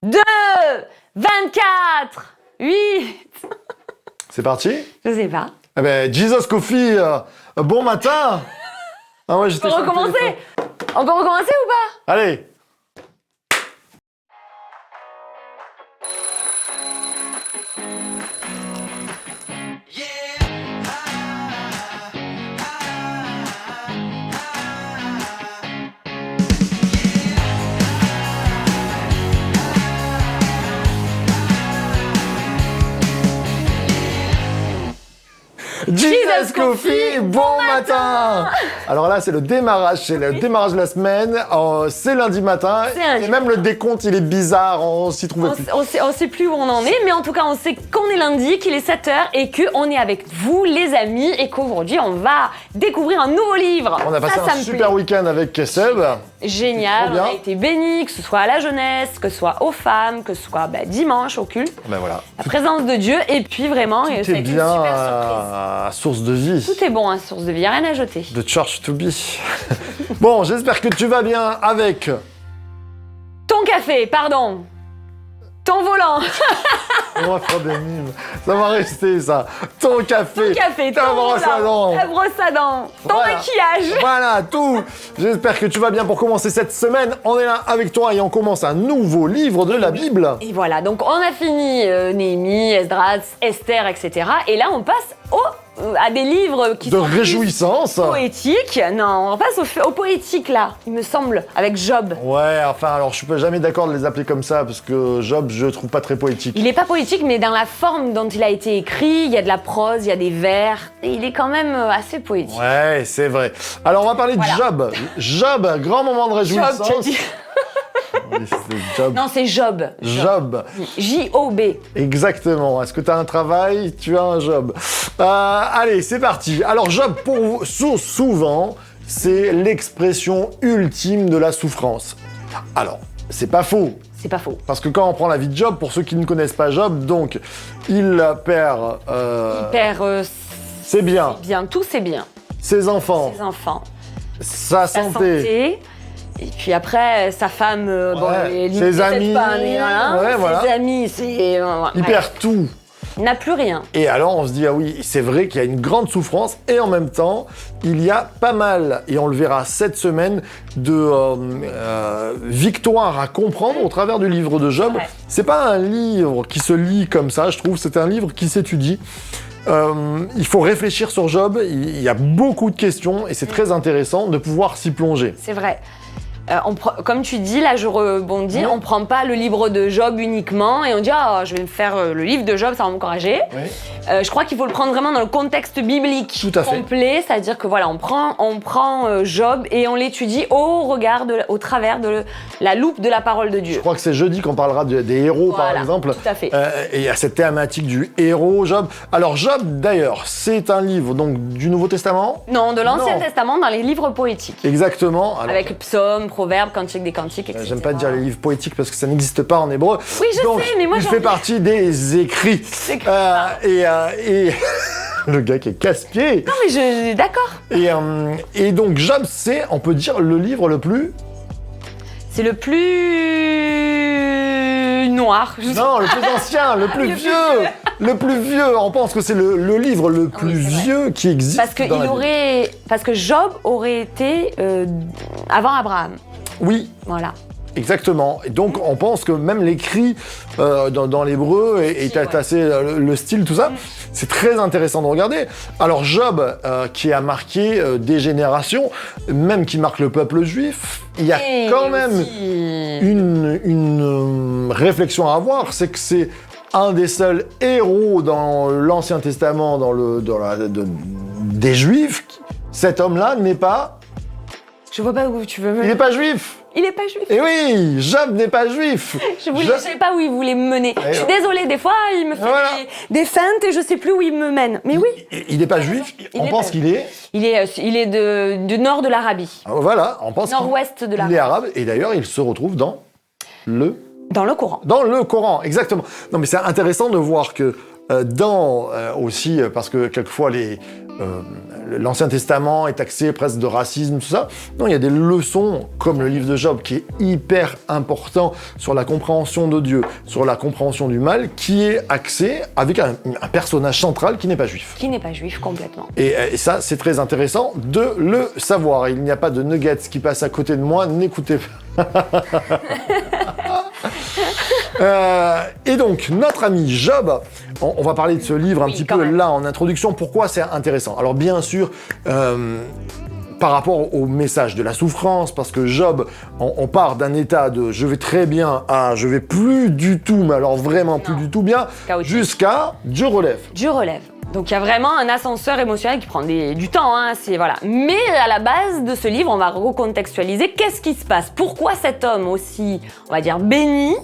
2, 24, 8. C'est parti? Je sais pas. Eh ben, Jesus Coffee, bon matin! Ah ouais, On peut recommencer? On peut recommencer ou pas? Allez! Jesus Coffee, bon matin! Alors là, c'est le démarrage de la semaine. C'est lundi matin. Et même le décompte, il est bizarre. On s'y trouvait plus. On sait plus où on en est, mais en tout cas, on sait qu'on est lundi, qu'il est 7h et qu'on est avec vous, les amis, et qu'aujourd'hui, on va découvrir un nouveau livre. On a passé un super week-end avec Seb. Génial, on a été bénis, que ce soit à la jeunesse, que ce soit aux femmes, que ce soit dimanche au culte. Ben voilà. La présence de Dieu, et puis vraiment, Tout est bien à source de vie. Tout est bon à source de vie, rien à jeter. De church to be. Bon, j'espère que tu vas bien avec... Ton café, pardon. Ton volant. On va faire des mimes. Ça va rester, ça. Ton café. Ta brosse à dents. Ta brosse à dents. Ton maquillage. Voilà, tout. J'espère que tu vas bien pour commencer cette semaine. On est là avec toi et on commence un nouveau livre de la Bible. Et voilà, donc on a fini Néhémie, Esdras, Esther, etc. Et là, on passe à des livres qui de sont réjouissance poétiques. Non, on passe au poétique là, il me semble, avec Job. Ouais, enfin, alors je suis pas jamais d'accord de les appeler comme ça parce que Job, je trouve pas très poétique. Il est pas poétique, mais dans la forme dont il a été écrit, il y a de la prose, il y a des vers, et il est quand même assez poétique. Ouais, c'est vrai. Alors on va parler de Job. Job, grand moment de réjouissance. Job, tu as dit. Oui, c'est Job. Non, c'est Job. Job. J-O-B. Exactement. Est-ce que tu as un travail? Tu as un job. Allez, c'est parti. Alors, Job, souvent, c'est l'expression ultime de la souffrance. Alors, c'est pas faux. C'est pas faux. Parce que quand on prend la vie de Job, pour ceux qui ne connaissent pas Job, donc, il perd... c'est bien. C'est bien, tout c'est bien. Ses enfants. Sa santé. Et puis après, sa femme, ses amis, ses amis, c'est... il perd tout. Il n'a plus rien. Et alors on se dit, ah oui, c'est vrai qu'il y a une grande souffrance, et en même temps, il y a pas mal, et on le verra cette semaine, de victoires à comprendre au travers du livre de Job. Ouais. C'est pas un livre qui se lit comme ça, je trouve, c'est un livre qui s'étudie. Il faut réfléchir sur Job, il y a beaucoup de questions, et c'est très intéressant de pouvoir s'y plonger. C'est vrai. Comme tu dis, là je rebondis, on prend pas le livre de Job uniquement et on dit je vais me faire le livre de Job, ça va m'encourager. Oui. Je crois qu'il faut le prendre vraiment dans le contexte biblique complet, c'est-à-dire que voilà, on prend Job et on l'étudie au travers de la loupe de la parole de Dieu. Je crois que c'est jeudi qu'on parlera des héros, par exemple. Tout à fait. Et il y a cette thématique du héros, Job. Alors Job, d'ailleurs, c'est un livre donc du Nouveau Testament? Non, de l'Ancien Testament, dans les livres poétiques. Exactement. Alors, avec psaumes, proverbes, cantiques des cantiques, etc. J'aime pas dire les livres poétiques parce que ça n'existe pas en hébreu. Oui, je sais, mais moi il fait partie des écrits. Et le gars qui est casse-pied. Non, mais d'accord. Et donc Job, c'est, on peut dire, le livre le plus... C'est le plus noir. Non, le plus ancien, le plus vieux. Le plus vieux. On pense que c'est le livre le plus vieux qui existe. Parce que Job aurait été avant Abraham. Oui. Voilà. Exactement. Et donc, on pense que même l'écrit dans l'hébreu est assez... le style, tout ça, c'est très intéressant de regarder. Alors, Job, qui a marqué des générations, même qui marque le peuple juif, il y a quand même une réflexion à avoir, c'est que c'est un des seuls héros dans l'Ancien Testament, des Juifs. Cet homme-là n'est pas... Je vois pas où tu veux me... Il n'est pas juif. Il est pas juif. Et oui, Job n'est pas juif. Je sais pas où il voulait me mener. Je suis désolée, des fois, il me fait des feintes et je sais plus où il me mène. Mais oui. Il n'est pas juif. On pense qu'il est... Il est du nord de l'Arabie. Voilà, on pense nord-ouest de l'Arabie. Il est arabe et d'ailleurs, il se retrouve dans le Coran. Dans le Coran, exactement. Non, mais c'est intéressant de voir que aussi, parce que quelquefois l'Ancien Testament est taxé presque de racisme, tout ça. Non, il y a des leçons, comme le livre de Job, qui est hyper important sur la compréhension de Dieu, sur la compréhension du mal, qui est axé avec un personnage central qui n'est pas juif. Qui n'est pas juif, complètement. Et ça, c'est très intéressant de le savoir. Il n'y a pas de nuggets qui passent à côté de moi, n'écoutez pas. Et donc, notre ami Job, on va parler de ce livre un petit peu là en introduction. Pourquoi c'est intéressant? Alors bien sûr, par rapport au message de la souffrance, parce que Job, on part d'un état de « je vais très bien » à « je vais plus du tout, mais alors vraiment plus du tout bien », jusqu'à « Dieu relève ». Dieu relève. Donc il y a vraiment un ascenseur émotionnel qui prend du temps, hein, voilà. Mais à la base de ce livre, on va recontextualiser qu'est-ce qui se passe. Pourquoi cet homme aussi, on va dire, béni,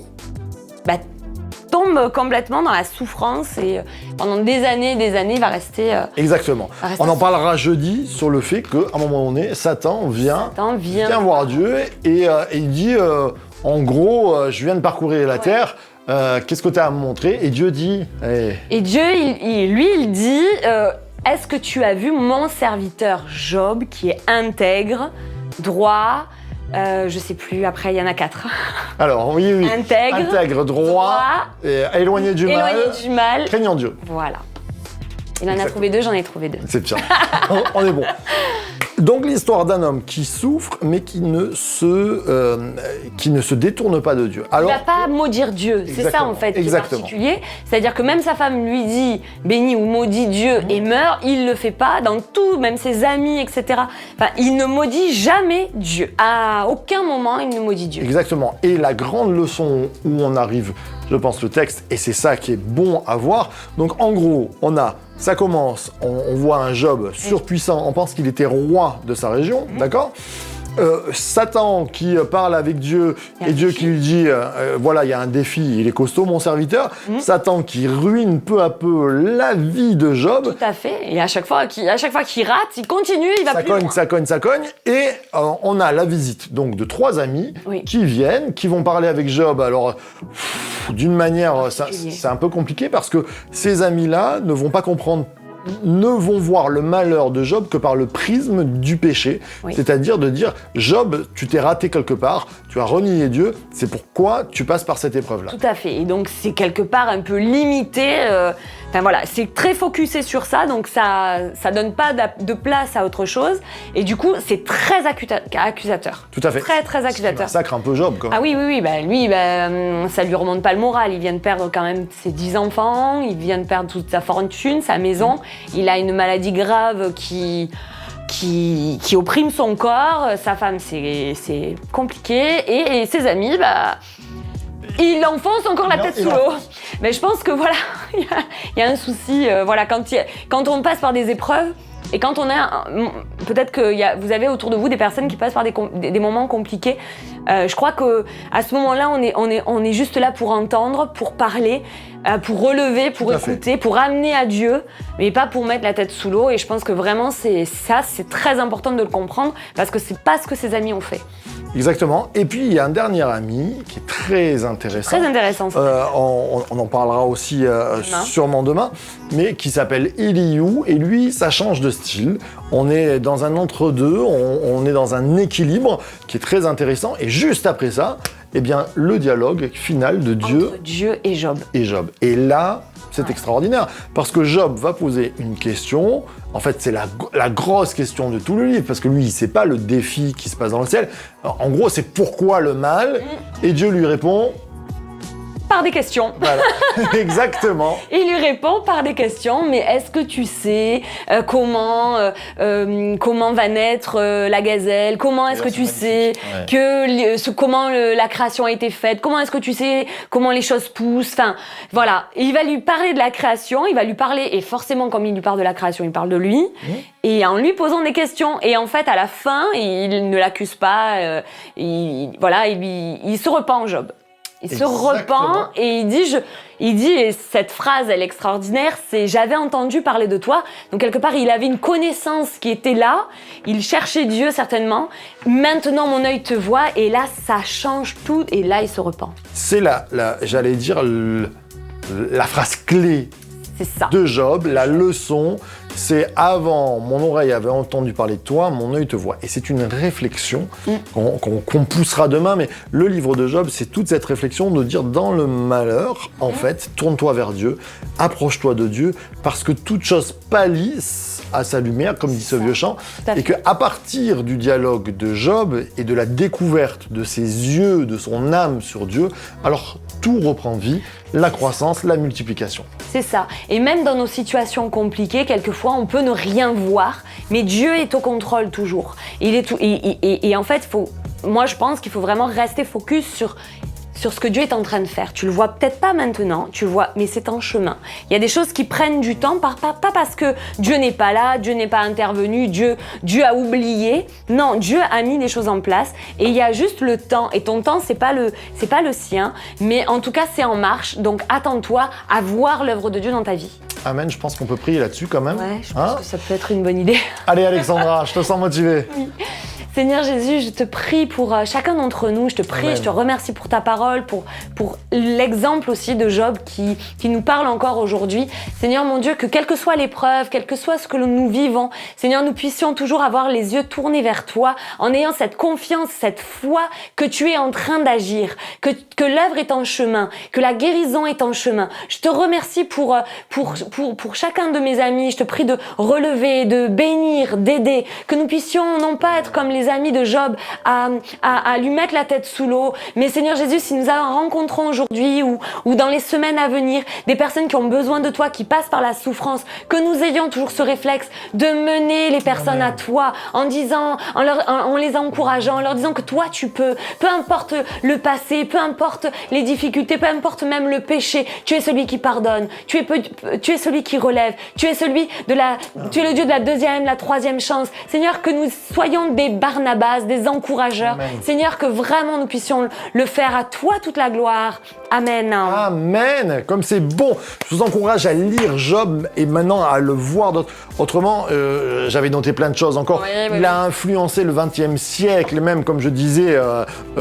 tombe complètement dans la souffrance et pendant des années, il va rester... Exactement. On en parlera jeudi sur le fait qu'à un moment donné, Satan vient voir Dieu et il dit, en gros, je viens de parcourir la terre, qu'est-ce que tu as à me montrer? Et Dieu dit... Et Dieu, il dit, est-ce que tu as vu mon serviteur Job qui est intègre, droit, je sais plus, après il y en a 4. Alors oui. Intègre, droit éloigné du mal, craignant Dieu. Voilà. Il en a trouvé 2, j'en ai trouvé 2. C'est bien, on est bon. Donc l'histoire d'un homme qui souffre, mais qui ne se détourne pas de Dieu. Alors, il va pas maudire Dieu, c'est ça en fait qui est particulier. C'est-à-dire que même sa femme lui dit bénis ou maudit Dieu et meurt, il le fait pas dans tout, même ses amis, etc. Enfin, il ne maudit jamais Dieu. À aucun moment, il ne maudit Dieu. Exactement. Et la grande leçon où on arrive, je pense, le texte, et c'est ça qui est bon à voir. Donc en gros, ça commence, on voit un Job surpuissant, on pense qu'il était roi de sa région, d'accord ? Satan qui parle avec Dieu et Dieu qui lui dit voilà, il y a un défi, il est costaud mon serviteur. Satan qui ruine peu à peu la vie de Job. Tout à fait. Et à chaque fois qu'il rate, il continue, il va plus loin. Ça cogne. Et on a la visite donc de 3 amis qui viennent, qui vont parler avec Job. Alors d'une manière, c'est un peu compliqué parce que ces amis-là ne vont pas comprendre, ne vont voir le malheur de Job que par le prisme du péché, c'est-à-dire de dire Job, tu t'es raté quelque part, tu as renié Dieu, c'est pourquoi tu passes par cette épreuve-là. Tout à fait, et donc c'est quelque part un peu limité, enfin voilà, c'est très focusé sur ça, donc ça donne pas de place à autre chose, et du coup c'est très accusateur. Tout à fait. Très accusateur. Ça massacre un peu Job quand même. Ah oui, lui, ça lui remonte pas le moral, il vient de perdre quand même ses 10 enfants, il vient de perdre toute sa fortune, sa maison. Il a une maladie grave qui opprime son corps, sa femme c'est compliqué et ses amis, il enfonce encore la tête sous l'eau. Mais je pense que voilà, il y a un souci, voilà, quand on passe par des épreuves et quand on a, peut-être que vous avez autour de vous des personnes qui passent par des moments compliqués. Je crois que à ce moment-là, on est juste là pour entendre, pour parler, pour relever, pour écouter, pour amener à Dieu, mais pas pour mettre la tête sous l'eau. Et je pense que vraiment, c'est très important de le comprendre parce que c'est pas ce que ses amis ont fait. Exactement. Et puis, il y a un dernier ami qui est très intéressant. Très intéressant. On en parlera aussi sûrement demain, mais qui s'appelle Elihu. Et lui, ça change de style. On est dans un entre-deux, on est dans un équilibre qui est très intéressant. Et juste après ça, eh bien, le dialogue final de Dieu. Entre Dieu et Job. Et là, c'est extraordinaire, parce que Job va poser une question. En fait, c'est la grosse question de tout le livre, parce que lui, il ne sait pas le défi qui se passe dans le ciel. Alors, en gros, c'est pourquoi le mal, et Dieu lui répond... Par des questions. Voilà, exactement. Il lui répond par des questions, mais est-ce que tu sais comment va naître la gazelle? Comment est-ce que tu sais comment la création a été faite? Comment est-ce que tu sais comment les choses poussent? Enfin, voilà. Il va lui parler de la création, il va lui parler, et forcément, comme il lui parle de la création, il parle de lui, et en lui posant des questions. Et en fait, à la fin, il ne l'accuse pas, il se repent, Job. Il se repent et il dit, et cette phrase, elle est extraordinaire, c'est « j'avais entendu parler de toi ». Donc quelque part, il avait une connaissance qui était là, il cherchait Dieu certainement. Maintenant, mon œil te voit et là, ça change tout et là, il se repent. C'est j'allais dire, la phrase clé C'est ça. de Job. La leçon, c'est avant, mon oreille avait entendu parler de toi, mon œil te voit. Et c'est une réflexion qu'on poussera demain, mais le livre de Job, c'est toute cette réflexion de dire dans le malheur, en fait, tourne-toi vers Dieu, approche-toi de Dieu, parce que toute chose pâlisse à sa lumière, comme dit ce vieux chant, et qu'à partir du dialogue de Job et de la découverte de ses yeux, de son âme sur Dieu, alors tout reprend vie, la croissance, la multiplication. C'est ça. Et même dans nos situations compliquées, quelquefois, on peut ne rien voir, mais Dieu est au contrôle toujours. Et en fait, moi, je pense qu'il faut vraiment rester focus sur ce que Dieu est en train de faire. Tu le vois peut-être pas maintenant, tu le vois, mais c'est en chemin. Il y a des choses qui prennent du temps, pas parce que Dieu n'est pas là, Dieu n'est pas intervenu, Dieu a oublié. Non, Dieu a mis les choses en place et il y a juste le temps. Et ton temps, c'est pas le sien, mais en tout cas, c'est en marche. Donc, attends-toi à voir l'œuvre de Dieu dans ta vie. Amen, je pense qu'on peut prier là-dessus quand même. Ouais, je pense que ça peut être une bonne idée. Allez Alexandra, je te sens motivée. Oui. Seigneur Jésus, je te prie pour chacun d'entre nous, je te prie, Amen. Je te remercie pour ta parole, pour l'exemple aussi de Job qui nous parle encore aujourd'hui. Seigneur mon Dieu, que quelle que soit l'épreuve, quel que soit ce que nous vivons, Seigneur, nous puissions toujours avoir les yeux tournés vers toi, en ayant cette confiance, cette foi que tu es en train d'agir, que l'œuvre est en chemin, que la guérison est en chemin. Je te remercie pour chacun de mes amis, je te prie de relever, de bénir, d'aider, que nous puissions non pas être comme les amis de Job à lui mettre la tête sous l'eau. Mais Seigneur Jésus, si nous rencontrons aujourd'hui ou dans les semaines à venir des personnes qui ont besoin de toi, qui passent par la souffrance, que nous ayons toujours ce réflexe de mener les personnes à toi en les encourageant, en leur disant que toi tu peux, peu importe le passé, peu importe les difficultés, peu importe même le péché, tu es celui qui pardonne, tu es celui qui relève, tu es tu es le Dieu de la deuxième, la troisième chance. Seigneur, que nous soyons des Barnabas, des encourageurs. Amen. Seigneur, que vraiment nous puissions le faire. À toi toute la gloire. Amen. Amen. Comme c'est bon. Je vous encourage à lire Job et maintenant à le voir autrement. J'avais noté plein de choses encore. Oui. Il a influencé le XXe siècle, et même comme je disais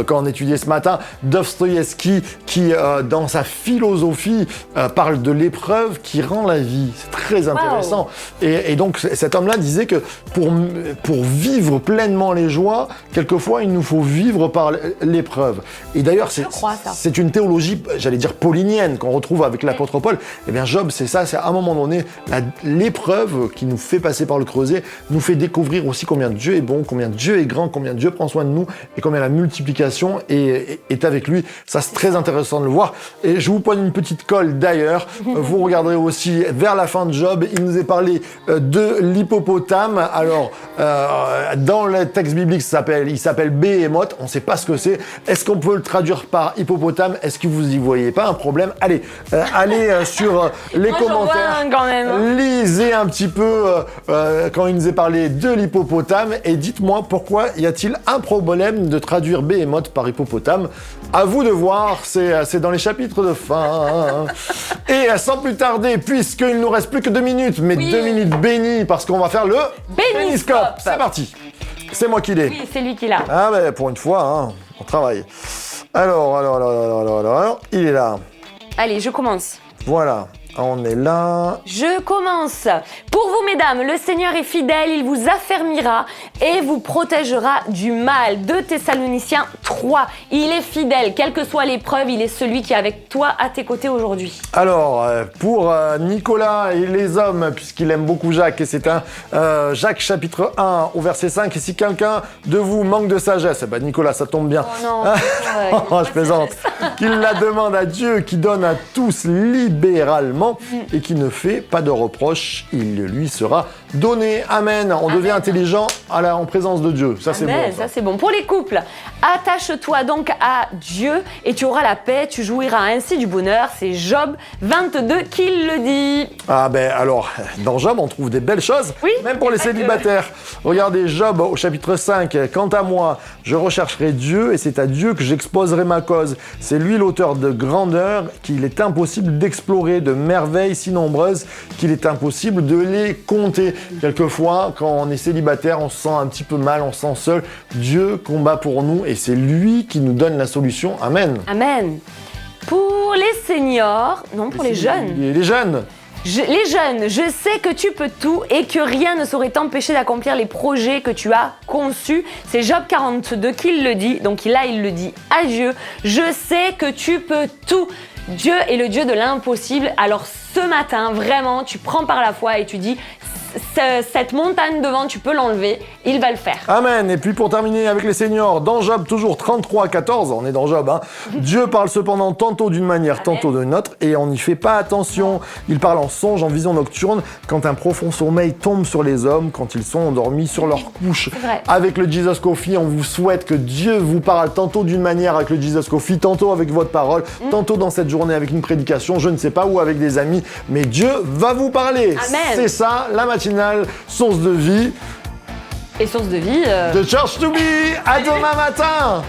quand on étudiait ce matin, Dostoïevski qui dans sa philosophie parle de l'épreuve qui rend la vie. C'est très intéressant. Wow. Et donc cet homme-là disait que pour vivre pleinement les joies, quelquefois il nous faut vivre par l'épreuve. Et d'ailleurs c'est une théologie, j'allais dire paulinienne, qu'on retrouve avec l'apôtre Paul. Eh bien Job, c'est ça, c'est à un moment donné l'épreuve qui nous fait passer par le creuset nous fait découvrir aussi combien Dieu est bon, combien Dieu est grand, combien Dieu prend soin de nous et combien la multiplication est avec lui. Ça, c'est très intéressant de le voir. Et je vous pose une petite colle d'ailleurs. Vous regarderez aussi vers la fin de Job, il nous est parlé de l'hippopotame. Alors dans le texte biblique, il s'appelle Béhémoth. On ne sait pas ce que c'est. Est-ce qu'on peut le traduire par hippopotame? Est-ce que vous y voyez pas un problème? Allez sur les commentaires. Quand même. Lisez un petit peu quand il nous est parlé de l'hippopotame et dites-moi pourquoi y a-t-il un problème de traduire Béhémoth par hippopotame. À vous de voir. C'est dans les chapitres de fin. Et sans plus tarder, puisqu'il nous reste plus que 2 minutes, mais 2 minutes bénies parce qu'on va faire le Béniscope. C'est parti. C'est moi qui l'ai. Oui, c'est lui qui l'a. Ah ben pour une fois, hein, on travaille. Alors, il est là. Allez, je commence. Voilà. On est là. Je commence. Pour vous, mesdames, le Seigneur est fidèle, il vous affermira et vous protégera du mal. 2 Thessaloniciens 3. Il est fidèle, quelle que soit l'épreuve, il est celui qui est avec toi à tes côtés aujourd'hui. Alors, pour Nicolas et les hommes, puisqu'il aime beaucoup Jacques, et c'est un Jacques chapitre 1 au verset 5, et si quelqu'un de vous manque de sagesse, ben Nicolas, ça tombe bien. Oh non, je plaisante. Qu'il la demande à Dieu qui donne à tous libéralement et qui ne fait pas de reproches, il lui sera donné. Amen. On devient intelligent en présence de Dieu. Ça, c'est bon. Ça, c'est bon. Pour les couples, attache-toi donc à Dieu et tu auras la paix, tu jouiras ainsi du bonheur. C'est Job 22 qui le dit. Ah ben alors, dans Job, on trouve des belles choses, oui, même pour les célibataires. Regardez Job au chapitre 5. Quant à moi, je rechercherai Dieu et c'est à Dieu que j'exposerai ma cause. C'est lui l'auteur de grandeur qu'il est impossible d'explorer, de merveilles si nombreuses qu'il est impossible de les compter. Quelquefois, quand on est célibataire, on se sent un petit peu mal, on se sent seul. Dieu combat pour nous et c'est lui qui nous donne la solution. Amen. Amen. Pour les seniors, non, pour les jeunes. Les jeunes. Les jeunes, je sais que tu peux tout et que rien ne saurait t'empêcher d'accomplir les projets que tu as conçus. C'est Job 42 qui le dit, donc là il le dit à Dieu. Je sais que tu peux tout. Dieu est le Dieu de l'impossible. Alors ce matin, vraiment, tu prends par la foi et tu dis, cette montagne devant, tu peux l'enlever, il va le faire. Amen. Et puis pour terminer avec les seniors, dans Job toujours 33-14, on est dans Job, hein. Dieu parle cependant tantôt d'une manière, tantôt d'une autre, et on n'y fait pas attention. Il parle en songe, en vision nocturne, quand un profond sommeil tombe sur les hommes, quand ils sont endormis sur leur couche. Avec le Jesus Coffee, on vous souhaite que Dieu vous parle tantôt d'une manière avec le Jesus Coffee, tantôt avec votre parole, tantôt dans cette journée avec une prédication, je ne sais pas, ou avec des amis, mais Dieu va vous parler. Amen. C'est ça, la matinale, source de vie. Et source de vie. The Church to be, à demain matin.